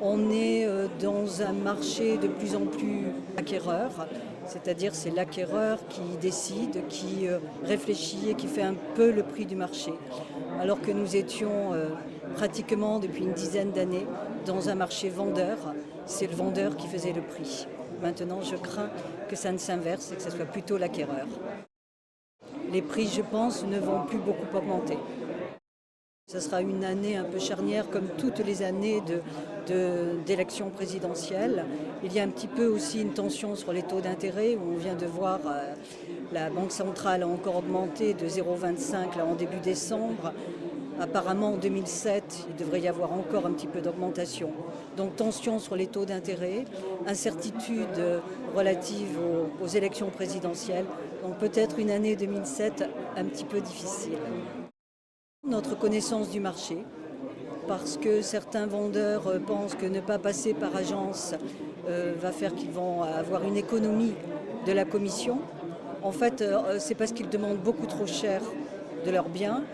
On est dans un marché de plus en plus acquéreur, c'est-à-dire c'est l'acquéreur qui décide, qui réfléchit et qui fait un peu le prix du marché. Alors que nous étions pratiquement depuis une dizaine d'années dans un marché vendeur, c'est le vendeur qui faisait le prix. Maintenant, je crains que ça ne s'inverse et que ce soit plutôt l'acquéreur. Les prix, je pense, ne vont plus beaucoup augmenter. Ce sera une année un peu charnière comme toutes les années d'élections présidentielles. Il y a un petit peu aussi une tension sur les taux d'intérêt où on vient de voir la Banque centrale a encore augmenté de 0,25 là, en début décembre. Apparemment en 2007, il devrait y avoir encore un petit peu d'augmentation. Donc tension sur les taux d'intérêt, incertitude relative aux élections présidentielles. Donc peut-être une année 2007 un petit peu difficile. Notre connaissance du marché, parce que certains vendeurs pensent que ne pas passer par agence va faire qu'ils vont avoir une économie de la commission. En fait, c'est parce qu'ils demandent beaucoup trop cher de leurs biens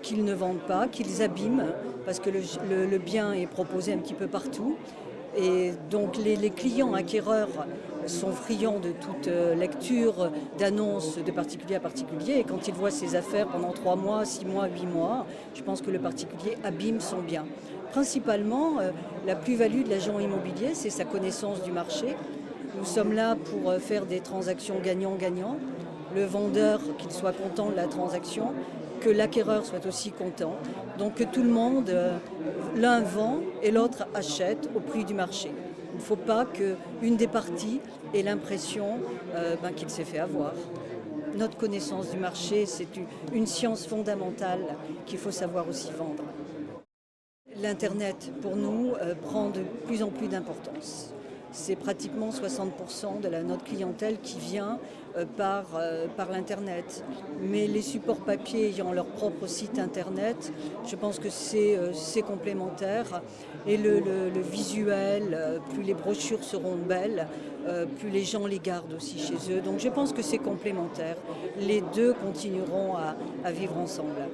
qu'ils ne vendent pas, qu'ils abîment, parce que le bien est proposé un petit peu partout. Et donc les clients acquéreurs sont friands de toute lecture d'annonces de particulier à particulier. Et quand ils voient ces affaires pendant 3 mois, 6 mois, 8 mois, je pense que le particulier abîme son bien. Principalement, la plus-value de l'agent immobilier, c'est sa connaissance du marché. Nous sommes là pour faire des transactions gagnant-gagnant. Le vendeur, qu'il soit content de la transaction, que l'acquéreur soit aussi content. Donc que tout le monde, l'un vend et l'autre achète au prix du marché. Il ne faut pas qu'une des parties ait l'impression qu'il s'est fait avoir. Notre connaissance du marché, c'est une science fondamentale qu'il faut savoir aussi vendre. L'Internet, pour nous, prend de plus en plus d'importance. C'est pratiquement 60% de notre clientèle qui vient par l'Internet. Mais les supports papier ayant leur propre site Internet, je pense que c'est complémentaire. Et le visuel, plus les brochures seront belles, plus les gens les gardent aussi chez eux. Donc je pense que c'est complémentaire. Les deux continueront à vivre ensemble.